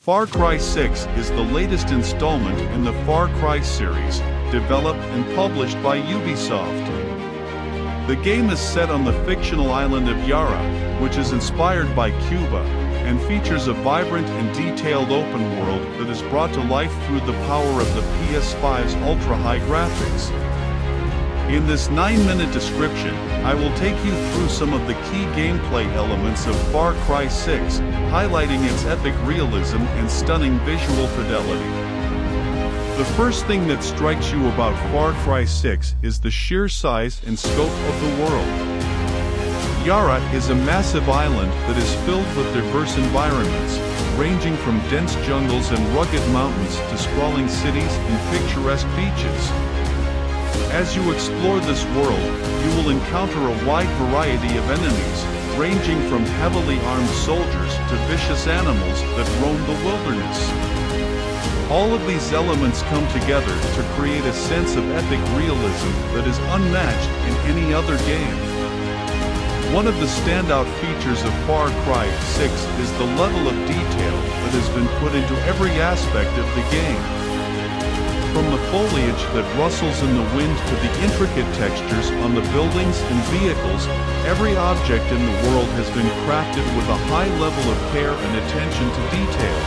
Far Cry 6 is the latest installment in the Far Cry series, developed and published by Ubisoft. The game is set on the fictional island of Yara, which is inspired by Cuba, and features a vibrant and detailed open world that is brought to life through the power of the PS5's ultra-high graphics. In this 9-minute description, I will take you through some of the key gameplay elements of Far Cry 6, highlighting its epic realism and stunning visual fidelity. The first thing that strikes you about Far Cry 6 is the sheer size and scope of the world. Yara is a massive island that is filled with diverse environments, ranging from dense jungles and rugged mountains to sprawling cities and picturesque beaches. As you explore this world, you will encounter a wide variety of enemies, ranging from heavily armed soldiers to vicious animals that roam the wilderness. All of these elements come together to create a sense of epic realism that is unmatched in any other game. One of the standout features of Far Cry 6 is the level of detail that has been put into every aspect of the game. From the foliage that rustles in the wind to the intricate textures on the buildings and vehicles, every object in the world has been crafted with a high level of care and attention to detail.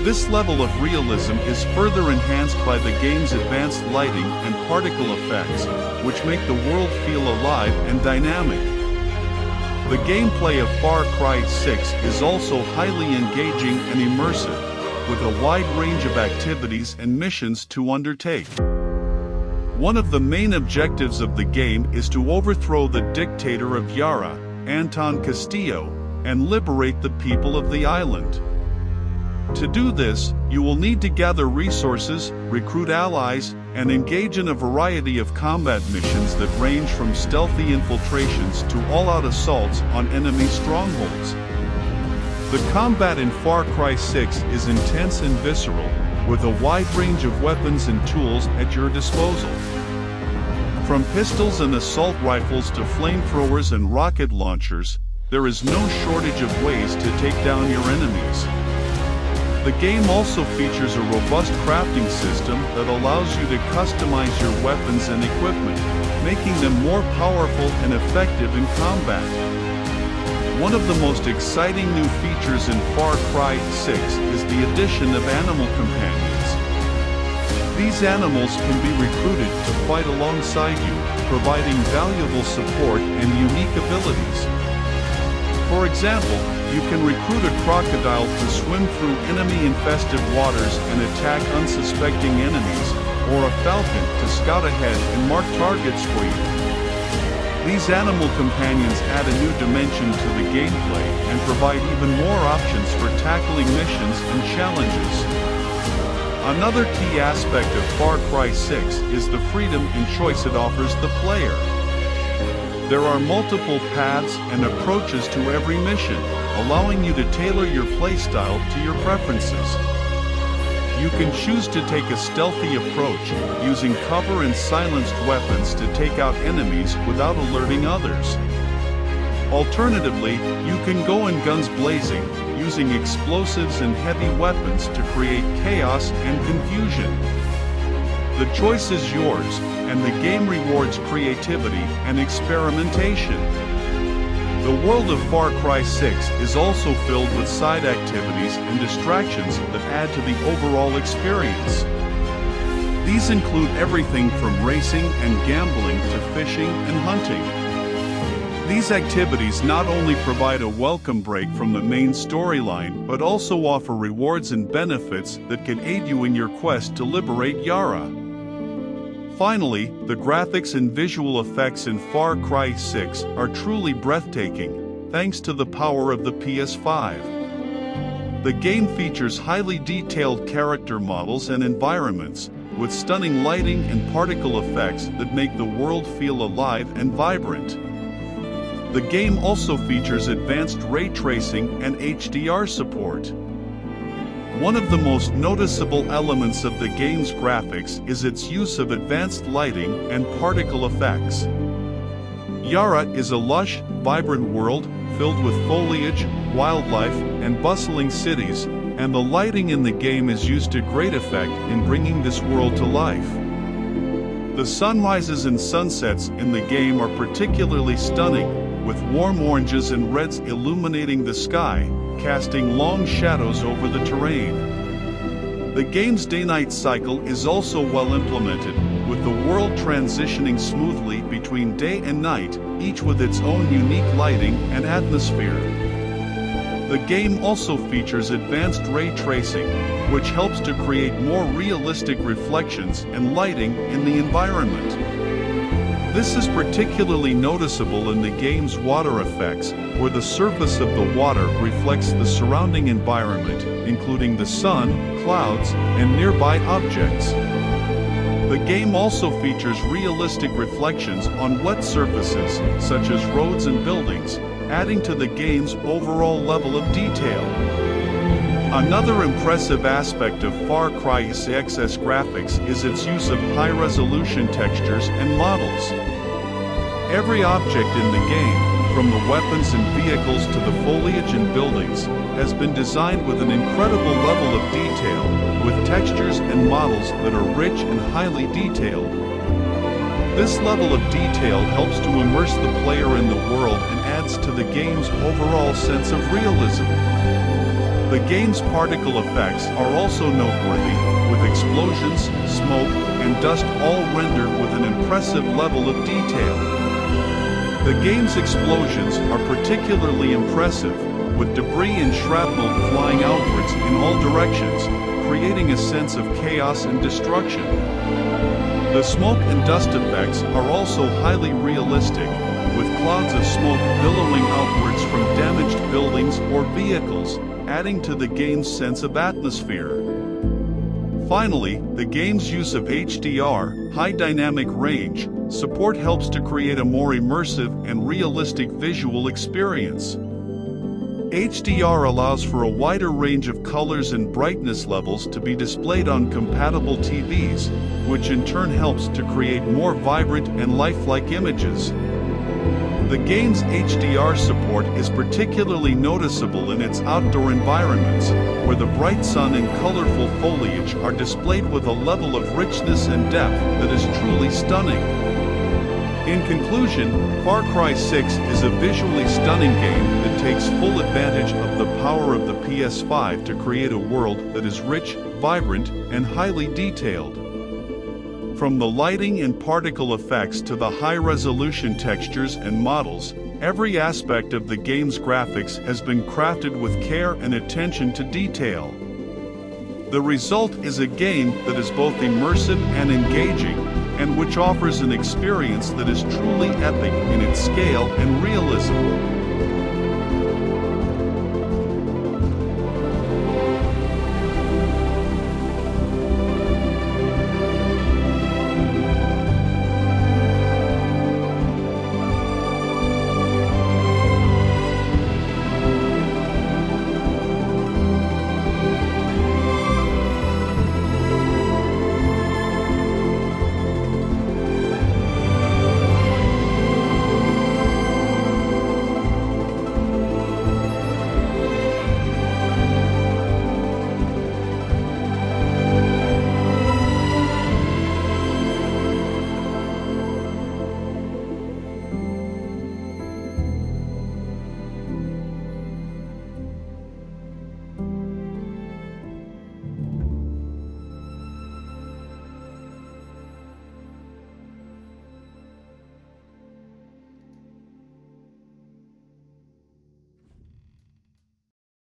This level of realism is further enhanced by the game's advanced lighting and particle effects, which make the world feel alive and dynamic. The gameplay of Far Cry 6 is also highly engaging and immersive, with a wide range of activities and missions to undertake. One of the main objectives of the game is to overthrow the dictator of Yara, Antón Castillo, and liberate the people of the island. To do this, you will need to gather resources, recruit allies, and engage in a variety of combat missions that range from stealthy infiltrations to all-out assaults on enemy strongholds. The combat in Far Cry 6 is intense and visceral, with a wide range of weapons and tools at your disposal. From pistols and assault rifles to flamethrowers and rocket launchers, there is no shortage of ways to take down your enemies. The game also features a robust crafting system that allows you to customize your weapons and equipment, making them more powerful and effective in combat. One of the most exciting new features in Far Cry 6 is the addition of animal companions. These animals can be recruited to fight alongside you, providing valuable support and unique abilities. For example, you can recruit a crocodile to swim through enemy-infested waters and attack unsuspecting enemies, or a falcon to scout ahead and mark targets for you. These animal companions add a new dimension to the gameplay and provide even more options for tackling missions and challenges. Another key aspect of Far Cry 6 is the freedom and choice it offers the player. There are multiple paths and approaches to every mission, allowing you to tailor your playstyle to your preferences. You can choose to take a stealthy approach, using cover and silenced weapons to take out enemies without alerting others. Alternatively, you can go in guns blazing, using explosives and heavy weapons to create chaos and confusion. The choice is yours, and the game rewards creativity and experimentation. The world of Far Cry 6 is also filled with side activities and distractions that add to the overall experience. These include everything from racing and gambling to fishing and hunting. These activities not only provide a welcome break from the main storyline, but also offer rewards and benefits that can aid you in your quest to liberate Yara. Finally, the graphics and visual effects in Far Cry 6 are truly breathtaking, thanks to the power of the PS5. The game features highly detailed character models and environments, with stunning lighting and particle effects that make the world feel alive and vibrant. The game also features advanced ray tracing and HDR support. One of the most noticeable elements of the game's graphics is its use of advanced lighting and particle effects. Yara is a lush, vibrant world filled with foliage, wildlife, and bustling cities, and the lighting in the game is used to great effect in bringing this world to life. The sunrises and sunsets in the game are particularly stunning, with warm oranges and reds illuminating the sky, casting long shadows over the terrain. The game's day-night cycle is also well implemented, with the world transitioning smoothly between day and night, each with its own unique lighting and atmosphere. The game also features advanced ray tracing, which helps to create more realistic reflections and lighting in the environment. This is particularly noticeable in the game's water effects, where the surface of the water reflects the surrounding environment, including the sun, clouds, and nearby objects. The game also features realistic reflections on wet surfaces, such as roads and buildings, adding to the game's overall level of detail. Another impressive aspect of Far Cry 6's graphics is its use of high-resolution textures and models. Every object in the game, from the weapons and vehicles to the foliage and buildings, has been designed with an incredible level of detail, with textures and models that are rich and highly detailed. This level of detail helps to immerse the player in the world and adds to the game's overall sense of realism. The game's particle effects are also noteworthy, with explosions, smoke, and dust all rendered with an impressive level of detail. The game's explosions are particularly impressive, with debris and shrapnel flying outwards in all directions, creating a sense of chaos and destruction. The smoke and dust effects are also highly realistic, with clouds of smoke billowing outwards from damaged buildings or vehicles, adding to the game's sense of atmosphere. Finally, the game's use of HDR, high dynamic range, support helps to create a more immersive and realistic visual experience. HDR allows for a wider range of colors and brightness levels to be displayed on compatible TVs, which in turn helps to create more vibrant and lifelike images. The game's HDR support is particularly noticeable in its outdoor environments, where the bright sun and colorful foliage are displayed with a level of richness and depth that is truly stunning. In conclusion, Far Cry 6 is a visually stunning game that takes full advantage of the power of the PS5 to create a world that is rich, vibrant, and highly detailed. From the lighting and particle effects to the high-resolution textures and models, every aspect of the game's graphics has been crafted with care and attention to detail. The result is a game that is both immersive and engaging, and which offers an experience that is truly epic in its scale and realism.